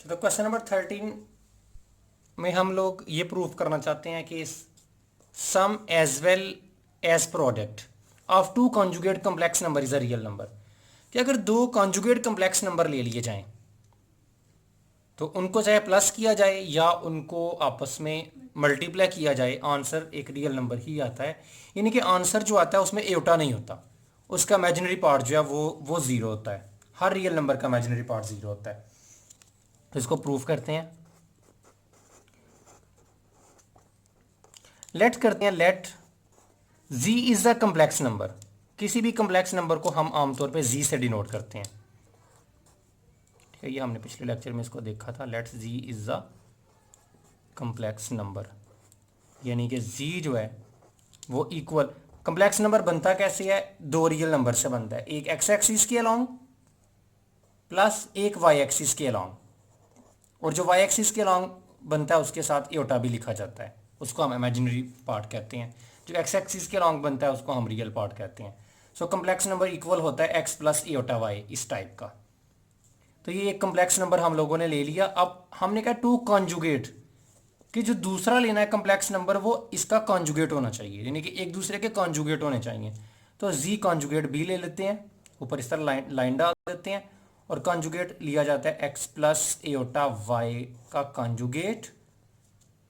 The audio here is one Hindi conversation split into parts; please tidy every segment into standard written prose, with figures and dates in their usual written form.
तो क्वेश्चन नंबर 13 में हम लोग ये प्रूव करना चाहते हैं कि sum as well as product of two conjugate complex number is a real number. कि अगर दो कॉन्जुगेट कम्प्लेक्स नंबर ले लिए जाएं तो उनको चाहे प्लस किया जाए या उनको आपस में मल्टीप्लाई किया जाए, आंसर एक रियल नंबर ही आता है। यानी कि आंसर जो आता है उसमें एटा नहीं होता, उसका इमेजिनरी पार्ट जो है वो जीरो होता है। हर रियल नंबर का इमेजिनरी पार्ट जीरो होता है। तो इसको प्रूव करते हैं। लेट करते हैं let z is a complex number. किसी भी कम्प्लेक्स नंबर को हम आमतौर पे z से डिनोट करते हैं। ठीक है, ये हमने पिछले लेक्चर में इसको देखा था। Let z is a complex number, यानी कि z जो है वो इक्वल। कम्प्लेक्स नंबर बनता कैसे है? दो रियल नंबर से बनता है, एक x एक्सिस के अलोंग प्लस एक y एक्सिस के अलोंग। और जो y एक्सिस के अलोंग बनता है उसके साथ एटा भी लिखा जाता है, उसको हम इमेजिनरी पार्ट कहते हैं। जो x एक्सिस के अलोंग बनता है उसको हम रियल पार्ट कहते हैं। सो कम्प्लेक्स नंबर इक्वल होता है x प्लस एटा y, इस टाइप का। तो ये एक कम्प्लेक्स नंबर हम लोगों ने ले लिया। अब हमने कहा टू कॉन्जुगेट, कि जो दूसरा लेना है कम्प्लेक्स नंबर वो इसका कॉन्जुगेट होना चाहिए, यानी कि एक दूसरे के कॉन्जुगेट होने चाहिए। तो z कॉन्जुगेट b ले लेते हैं, ऊपर इस तरह लाइन डाल देते हैं और कॉन्जुगेट लिया जाता है x प्लस एटा y का कॉन्जुगेट।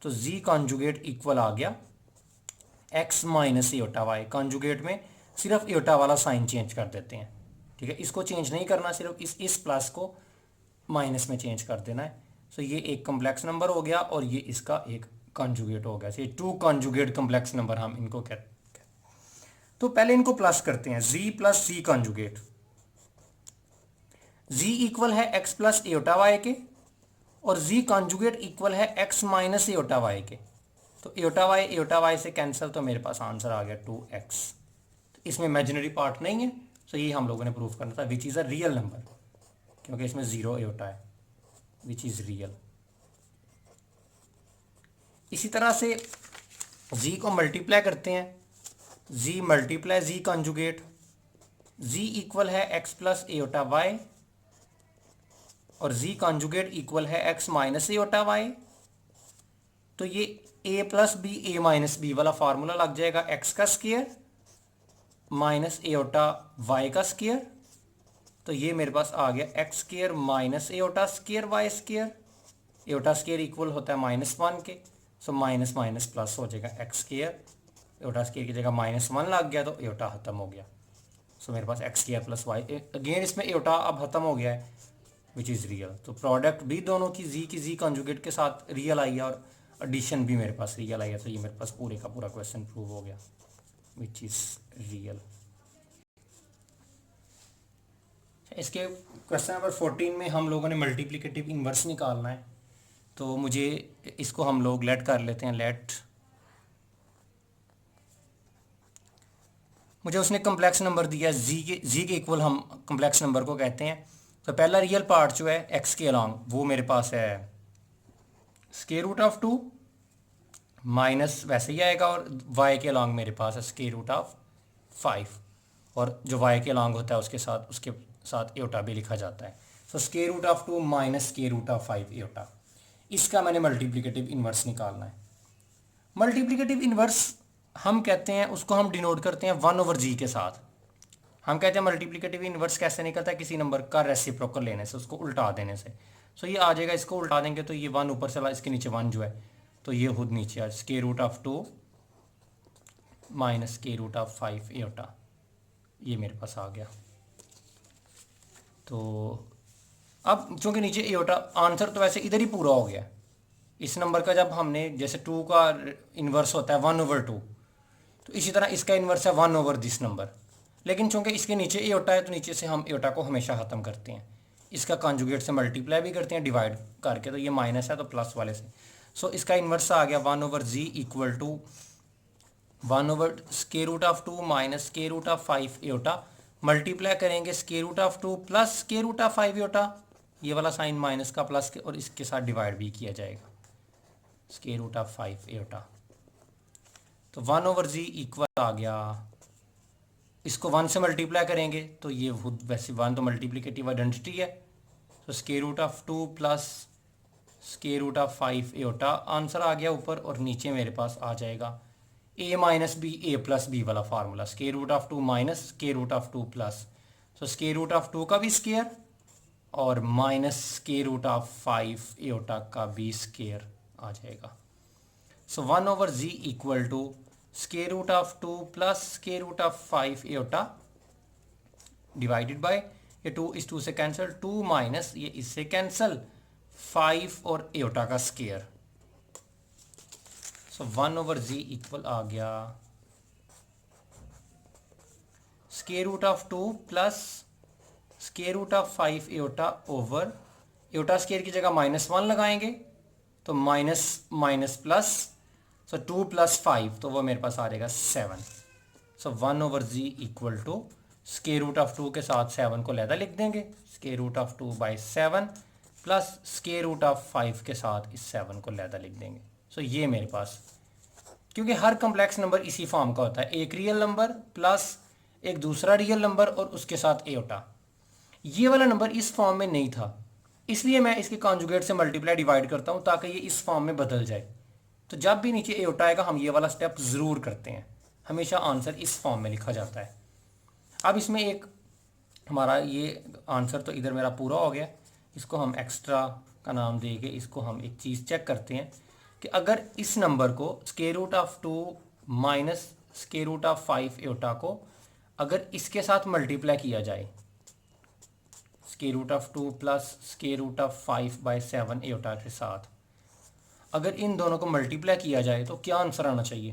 तो z कॉन्जुगेट इक्वल आ गया x minus eta y। Conjugate में सिर्फ एटा वाला साइन चेंज कर देते हैं। ठीक है, इसको चेंज नहीं करना, सिर्फ इस प्लस को माइनस में चेंज कर देना है। सो ये एक कम्प्लेक्स नंबर हो गया और ये इसका एक कॉन्जुगेट हो गया। ये टू कॉन्जुगेट कम्प्लेक्स नंबर हम इनको कहते हैं। तो पहले इनको प्लस करते हैं, z plus z conjugate. z equal है x प्लस एटा y के और z कॉन्जुगेट इक्वल है x माइनस एटा y के। तो एटा y से कैंसिल, तो मेरे पास आंसर आ गया 2x। तो इसमें इमेजिनरी पार्ट नहीं है, तो ये हम लोगों ने प्रूव करना था which is a real number, क्योंकि इसमें जीरो एटा है, विच इज़ रियल। इसी तरह से z को मल्टीप्लाई करते हैं, z multiply z conjugate. z equal है x प्लस एटा y और z कॉन्जुगेट इक्वल है x माइनस एटा y। तो ये a plus B A minus B वाला फार्मूला लग जाएगा, x का स्क्वायर माइनस एटा y का स्क्वायर। तो ये मेरे पास आ गया X square minus eta square Y square. Eta square equal होता है -1 के, सो माइनस माइनस प्लस हो जाएगा एक्स स्क्वायर। एटा स्क्वायर की जगह -1 लग गया तो एटा खत्म हो गया। सो मेरे पास X square plus Y, again इसमें एटा अब खत्म हो गया है, विच इज़ रियल। तो प्रोडक्ट भी दोनों की जी कॉन्जुगेट के साथ रियल आई है और एडिशन भी मेरे पास रियल आई है। तो ये मेरे पास पूरे का पूरा क्वेश्चन प्रूव हो गया, विच इज़ रियल। इसके क्वेश्चन नंबर 14 में हम लोगों ने मल्टीप्लिकेटिव इन्वर्स निकालना है। तो मुझे इसको हम लोग लेट कर लेते हैं। लेट मुझे उसने कम्प्लेक्स नंबर दिया जी के इक्वल हम कम्प्लेक्स नंबर को कहते हैं। तो पहला रियल पार्ट जो है एक्स के अलोंग वो मेरे पास है स्क्वायर रूट ऑफ 2 माइनस वैसे ही आएगा, और वाई के अलोंग मेरे पास है स्क्वायर रूट ऑफ 5, और जो वाई के अलोंग होता है उसके साथ एटा भी लिखा जाता है। So square root of 2 minus square root of 5 eta. इसका मैंने मल्टीप्लिकेटिव इन्वर्स निकालना है। मल्टीप्लिकेटिव इन्वर्स हम कहते हैं, उसको हम डिनोट करते हैं 1/g के साथ। हम कहते हैं मल्टीप्लिकेटिव इन्वर्स कैसे निकलता है, किसी नंबर का रेसिप्रोकल लेने से, उसको उल्टा देने से। सो ये आ जाएगा, इसको उल्टा देंगे तो ये 1 ऊपर चला, इसके नीचे 1 जो है तो ये खुद नीचे आ, square root of 2 minus square root of 5 eta, ये मेरे पास आ गया। तो अब चूंकि नीचे एटा, आंसर तो वैसे इधर ही पूरा हो गया इस नंबर का। जब हमने जैसे 2 का इन्वर्स होता है 1/2, तो इसी तरह इसका इन्वर्स है 1/दिस नंबर। लेकिन चूंकि इसके नीचे एटा है तो नीचे से हम एटा को हमेशा ख़त्म करते हैं, इसका कॉन्जुगेट से मल्टीप्लाई भी करते हैं डिवाइड करके। तो ये माइनस है तो प्लस वाले से, सो इसका इन्वर्स आ गया 1/g इक्वल टू 1/स्क्वायर root of 2 minus square root of 5 eta. Multiply करेंगे square root of 2 plus square root of 5 eta, ये वाला साइन माइनस का प्लस के, और इसके साथ डिवाइड भी किया जाएगा स्क्वायर रूट ऑफ 5 एटा। तो 1/g इक्वल आ गया, इसको 1 से मल्टीप्लाई करेंगे तो ये वैसे 1 तो मल्टीप्लिकेटिव आइडेंटिटी है, तो square root of 2 plus square root of 5 eta answer आ गया ऊपर, और नीचे मेरे पास आ जाएगा a minus B A plus B वाला formula, square root of 2 minus square root of 2 plus, so square root of 2 का भी स्केयर और माइनस स्केयर रूट ऑफ 5 एटा का भी स्केयर आ जाएगा। So 1/z equal to square root of 2 plus square root of 5 eta divided by, ये 2 इस 2 से कैंसिल, 2 माइनस ये इससे कैंसिल 5 और एटा का स्केयर। सो 1/z इक्वल आ गया square root of 2 plus square root of 5 eta over, Etah square की जगह -1 लगाएंगे तो minus minus plus, so 2 plus 5 तो वो मेरे पास आ जाएगा 7। So 1/z equal to square root of 2 के साथ 7 को लहदा लिख देंगे, square root of 2/7 plus square root of 5 के साथ इस 7 को लहदा लिख देंगे। सो ये मेरे पास, क्योंकि हर कम्प्लेक्स नंबर इसी फॉर्म का होता है, एक रियल नंबर प्लस एक दूसरा रियल नंबर और उसके साथ एटा। ये वाला नंबर इस फॉर्म में नहीं था, इसलिए मैं इसके कॉन्जुगेट से मल्टीप्लाई डिवाइड करता हूँ ताकि ये इस फॉर्म में बदल जाए। तो जब भी नीचे एटा आएगा हम ये वाला स्टेप ज़रूर करते हैं, हमेशा आंसर इस फॉर्म में लिखा जाता है। अब इसमें एक हमारा ये आंसर तो इधर मेरा पूरा हो गया, इसको हम एक्स्ट्रा का नाम दे के इसको हम एक चीज़ चेक करते हैं कि अगर इस नंबर को square root of 2 minus square root of 5 eta को अगर इसके साथ मल्टीप्लाई किया जाए, square root of 2 plus square root of 5/7 eta के साथ अगर इन दोनों को मल्टीप्लाई किया जाए तो क्या आंसर आना चाहिए?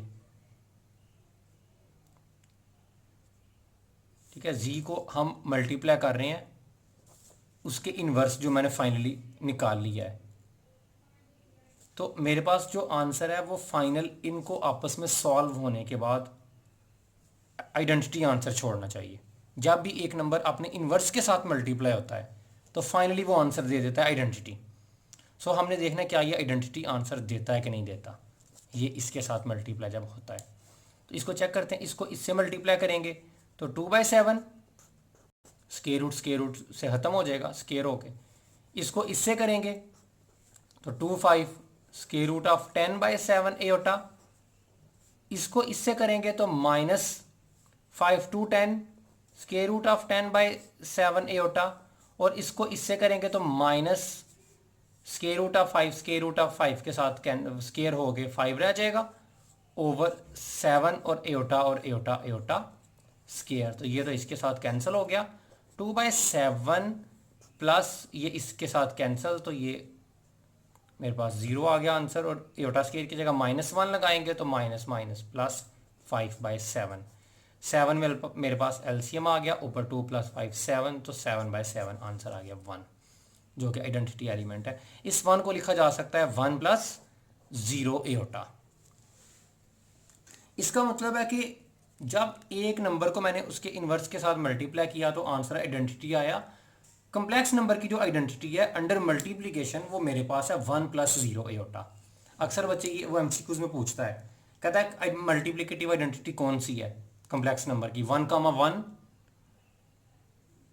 ठीक है, जी को हम मल्टीप्लाई कर रहे हैं, उसके इन्वर्स जो मैंने फाइनली निकाल लिया है, तो मेरे पास जो आंसर है वो फाइनल इनको आपस में सॉल्व होने के बाद आइडेंटिटी आंसर छोड़ना चाहिए। जब भी एक नंबर अपने इन्वर्स के साथ मल्टीप्लाई होता है तो फाइनली वो आंसर दे देता है आइडेंटिटी। सो हमने देखना है क्या ये आइडेंटिटी आंसर देता है कि नहीं देता, ये इसके साथ मल्टीप्लाई जब होता है। तो इसको चेक करते हैं, इसको इससे मल्टीप्लाई करेंगे तो 2/7 स्केयर रूट से ख़त्म हो जाएगा स्केयर होके, इसको इससे करेंगे तो 2/5 स्केयर रूट ऑफ 10/7 एटा, इसको इससे करेंगे तो -5 to 10 स्केयर रूट ऑफ 10/7 एटा, और इसको इससे करेंगे तो minus square root of 5 square root of 5 के साथ स्केयर हो गए 5 रह जाएगा ओवर 7 और एटा स्केयर, तो ये तो इसके साथ कैंसिल हो गया। 2/7 प्लस ये इसके साथ कैंसिल, तो ये मेरे पास 0 आ गया आंसर, और एटा स्केयर की जगह -1 लगाएंगे तो माइनस माइनस प्लस 5/7, 7 में मेरे पास एलसीएम आ गया, ऊपर 2 + 5 7, तो 7/7 आंसर आ गया 1, जो कि आइडेंटिटी एलिमेंट है। इस 1 को लिखा जा सकता है 1 + 0 एटा। इसका मतलब है कि जब एक नंबर को मैंने उसके इन्वर्स के साथ मल्टीप्लाई किया तो आंसर आइडेंटिटी आया। कम्प्लेक्स नंबर की जो आइडेंटिटी है अंडर मल्टीप्लिकेशन वो मेरे पास है 1 + 0 एटा। अक्सर बच्चे ये वो एमसीक्यूज में पूछता है, कहता है मल्टीप्लिकेटिव आइडेंटिटी कौन सी है कम्प्लेक्स नंबर की, 1, 1,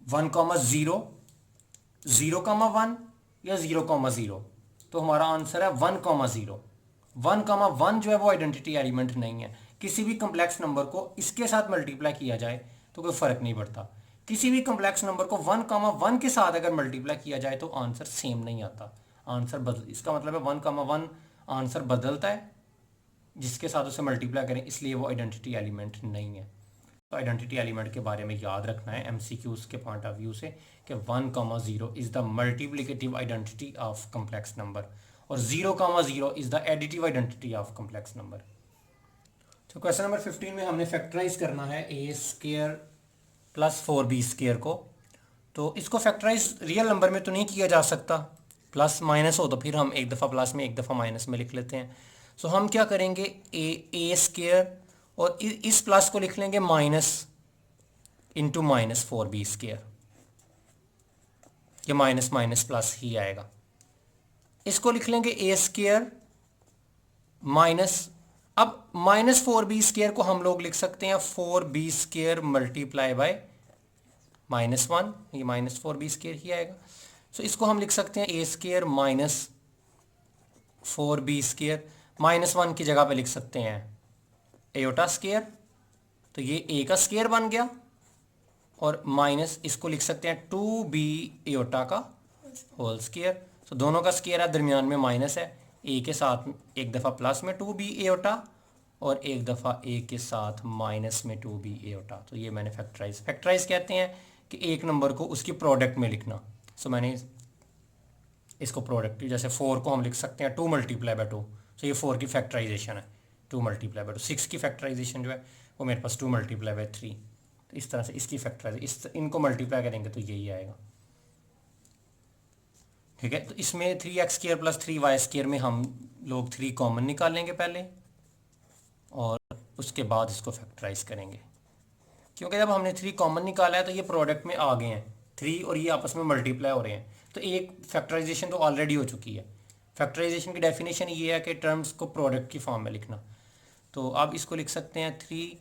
1, 0, 0, 1 या 0, 0। तो हमारा आंसर है 1, 0। 1, 1 जो है वो आइडेंटिटी एलिमेंट नहीं है। किसी भी कम्प्लेक्स नंबर को इसके साथ मल्टीप्लाई किया जाए तो कोई फ़र्क नहीं पड़ता, किसी भी कम्प्लेक्स नंबर को 1, 1 के साथ अगर मल्टीप्लाई किया जाए तो आंसर सेम नहीं आता, आंसर बदल, इसका मतलब है 1, 1 आंसर बदलता है जिसके साथ उसे मल्टीप्लाई करें, इसलिए वो आइडेंटिटी एलिमेंट नहीं है। तो आइडेंटिटी एलिमेंट के बारे में याद रखना है एमसीक्यूज के पॉइंट ऑफ व्यू से कि 1, 0 is the multiplicative identity of complex number और 0, 0 is the additive identity of complex number. तो क्वेश्चन नंबर 15 में हमने फैक्टराइज करना है a² + 4b² को। तो इसको फैक्टराइज रियल नंबर में तो नहीं किया जा सकता, प्लस माइनस हो तो फिर हम एक दफ़ा प्लस में एक दफ़ा माइनस में लिख लेते हैं। सो हम क्या करेंगे, a² और इस प्लस को लिख लेंगे माइनस इंटू -4b², ये माइनस माइनस प्लस ही आएगा। इसको लिख लेंगे a² माइनस, अब -4b² को हम लोग लिख सकते हैं 4b² मल्टीप्लाई बाय -1, ये -4b² ही आएगा। सो इसको हम लिख सकते हैं a² माइनस 4b², -1 की जगह पे लिख सकते हैं एयोटा स्केयर, तो ये ए का स्केयर बन गया, और माइनस इसको लिख सकते हैं 2b एयोटा का होल स्केयर। तो दोनों का स्केयर है, दरमियान में माइनस है, ए के साथ एक दफ़ा प्लस में 2b एयोटा और एक दफ़ा ए के साथ माइनस में 2b एयोटा। तो ये मैंने फैक्टराइज कहते हैं कि एक नंबर को उसकी प्रोडक्ट में लिखना। सो मैंने इसको प्रोडक्ट, जैसे 4 को हम लिख सकते हैं 2 मल्टीप्लाई बाई 2, तो ये 4 की फैक्टराइजेशन है, 2 मल्टीप्लाई बाई 2। 6 की फैक्टराइजेशन जो है वो मेरे पास 2 मल्टीप्लाई बाई 3। तो इस तरह से इसकी फैक्टराइज, इनको मल्टीप्लाई करेंगे तो यही आएगा। ठीक है, तो इसमें 3x² प्लस 3y² में हम लोग 3 कॉमन निकालेंगे पहले, और उसके बाद इसको फैक्टराइज करेंगे, क्योंकि जब हमने 3 कॉमन निकाला है तो ये प्रोडक्ट में आ गए हैं 3 और ये आपस में मल्टीप्लाई हो रहे हैं, तो एक फैक्टराइजेशन तो ऑलरेडी हो चुकी है। फैक्टराइजेशन की डेफिनेशन ये है कि टर्म्स को प्रोडक्ट की फॉर्म में लिखना। तो अब इसको लिख सकते हैं 3,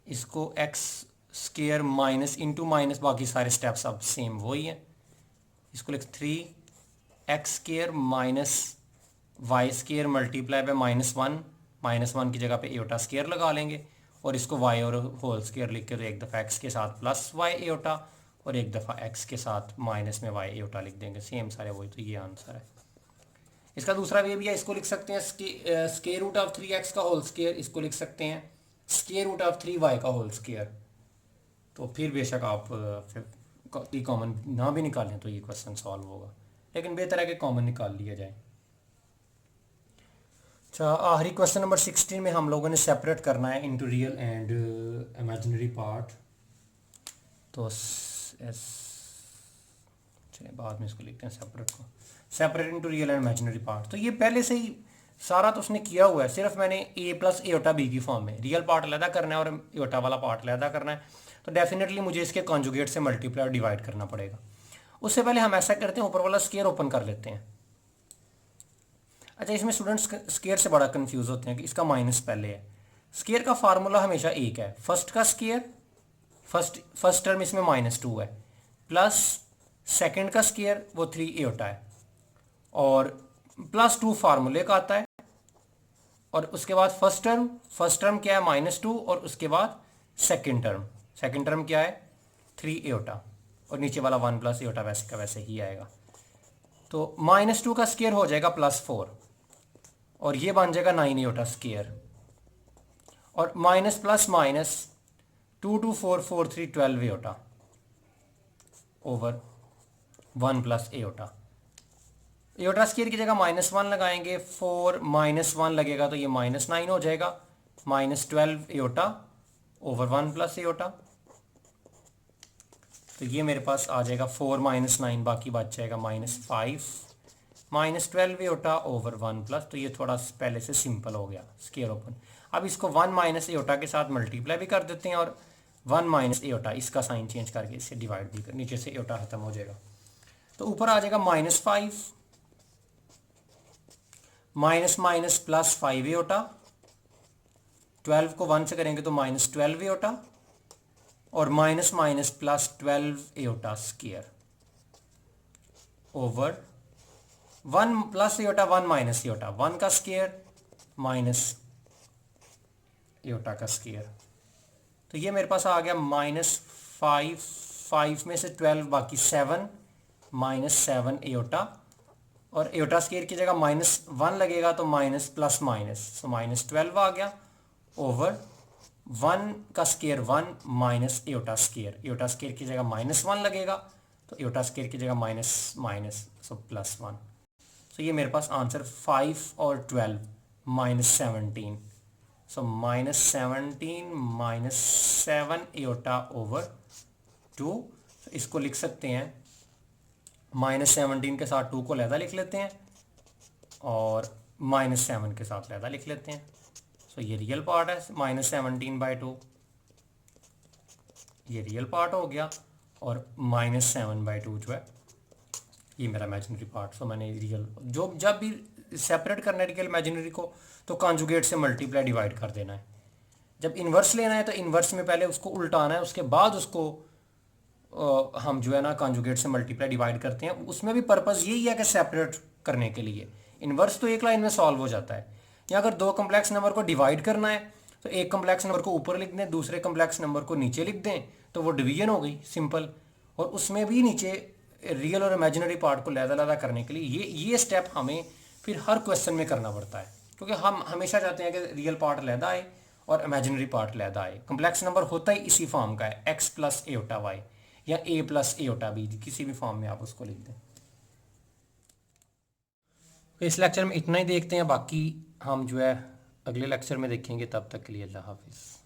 इसको x² माइनस इंटू माइनस, बाकी सारे स्टेप्स अब सेम वही है। इसको लिख 3x² minus y² multiply by -1 की जगह पे एयोटा स्केयर लगा लेंगे, और इसको y और होल स्केयर लिख के तो एक दफ़ा x के साथ प्लस y एयोटा और एक दफ़ा x के साथ माइनस में y एयोटा लिख देंगे, सेम सारे वही। तो ये आंसर है। इसका दूसरा वे भी है, इसको लिख सकते हैं स्केयर रूट ऑफ 3x का होल स्केयर, इसको लिख सकते हैं स्केयर रूट ऑफ 3y का होल स्केयर। तो फिर बेशक आप कॉमन ना भी निकालें तो ये क्वेश्चन सॉल्व होगा, लेकिन बेहतर है कि कॉमन निकाल लिया जाए। अच्छा, आखिरी क्वेश्चन नंबर 16 में हम लोगों ने सेपरेट करना है into real and imaginary part. तो चलिए बाद में इसको लिखते हैं separate into real and imaginary part. तो ये पहले से ही सारा तो उसने किया हुआ है, सिर्फ मैंने a प्लस एयोटा b की फॉर्म में रियल पार्ट अलहदा करना है और एयोटा वाला पार्ट अलहदा करना है। तो डेफिनेटली मुझे इसके कॉन्जुगेट से मल्टीप्लाई और डिवाइड करना पड़ेगा। उससे पहले हम ऐसा करते हैं, ऊपर वाला स्केयर ओपन कर लेते हैं। अच्छा, इसमें स्टूडेंट्स स्केयर से बड़ा कंफ्यूज होते हैं कि इसका माइनस पहले है। स्केयर का फार्मूला हमेशा एक है, फर्स्ट का स्केयर, फर्स्ट टर्म इसमें -2 है, प्लस सेकंड का स्केयर वो 3 एयोटा है, और +2 फार्मूले का आता है, और उसके बाद फर्स्ट टर्म क्या है -2, और उसके बाद सेकंड टर्म क्या है 3 एयोटा, और नीचे वाला 1 प्लस एयोटा वैसे का वैसे ही आएगा। तो -2 का स्केयर हो जाएगा +4, और ये बन जाएगा 9 एयोटा स्केयर, और minus plus minus 2 2 4 4 3 12 aorta over 1 plus aorta. Aorta square की जगह -1 लगाएंगे, 4 -1 लगेगा तो ये -9 हो जाएगा, -12 एयोटा ओवर 1 प्लस एयोटा। तो ये मेरे पास आ जाएगा 4 -9, बाकी बच जाएगा -5 -12 एयोटा ओवर 1 प्लस। तो ये थोड़ा पहले से सिंपल हो गया स्केयर ओपन। अब इसको 1 माइनस एयोटा के साथ मल्टीप्लाई भी कर देते हैं, और 1 माइनस एयोटा इसका साइन चेंज करके इससे डिवाइड भी कर, नीचे से एयोटा खत्म हो जाएगा। तो ऊपर आ जाएगा -5 माइनस प्लस 5 एयोटा, 12 को 1 से करेंगे तो -12 एयोटा, और minus +12 aorta square over 1 plus aorta 1 minus aorta, 1 का स्केयर माइनस एयोटा का स्केयर। तो ये मेरे पास आ गया -5 में से 12 बाकी 7 -7 एयोटा, और एयोटा स्केयर की जगह -1 लगेगा तो माइनस प्लस माइनस, सो -12 आ गया ओवर 1 का स्केयर 1 माइनस एयोटा स्केयर की जगह -1 लगेगा तो एयोटा स्केयर की जगह माइनस सो +1। तो ये मेरे पास आंसर 5 और 12 -17, सो -17 -7 एयोटा ओवर 2। इसको लिख सकते हैं -17 के साथ 2 को लहदा लिख लेते हैं, और -7 के साथ लहदा लिख लेते हैं। सो ये रियल पार्ट है, -17/2 ये रियल पार्ट हो गया, और -7/2 जो है ये मेरा इमेजिनरी पार्ट। सो मैंने रियल, जो जब भी सेपरेट करना है रियल इमेजिनरी को तो कॉन्जुगेट से मल्टीप्लाई डिवाइड कर देना है। जब इन्वर्स लेना है तो इन्वर्स में पहले उसको उल्टाना है, उसके बाद उसको हम जो है ना कॉन्जुगेट से मल्टीप्लाई डिवाइड करते हैं। उसमें भी पर्पस यही है कि सेपरेट करने के लिए, इन्वर्स तो एक लाइन में सॉल्व हो जाता है। या अगर दो कम्प्लेक्स नंबर को डिवाइड करना है तो एक कम्प्लेक्स नंबर को ऊपर लिख दें, दूसरे कम्प्लेक्स नंबर को नीचे लिख दें, तो वो डिवीजन हो गई सिंपल। और उसमें भी नीचे रियल और इमेजिनरी पार्ट को लहदा करने के लिए ये स्टेप हमें फिर हर क्वेश्चन में करना पड़ता है, क्योंकि हम हमेशा चाहते हैं कि रियल पार्ट लहदा आए और इमेजिनरी पार्ट लहदा आए। कम्प्लेक्स नंबर होता ही इसी फॉर्म का है, एक्स प्लस एटा वाई या ए प्लस एटा बी, किसी भी फॉर्म में आप उसको लिख दें। तो इस लेक्चर में इतना ही देखते हैं, बाकी हम जो है अगले लेक्चर में देखेंगे। तब तक के लिए अल्लाह हाफिज़।